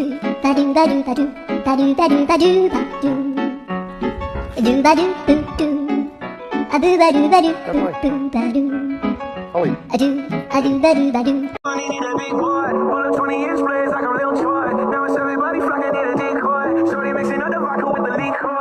do ba do ba do ba do ba do ba do ba do ba do ba do boo do a boo ba do ba do boo ba do a do ba do ba do. Money need a big boy, pull up 20-inch blades like I'm Lil Troy. Now it's everybody flocking, need a decoy. Shorty mixing up the vodka with the liquor.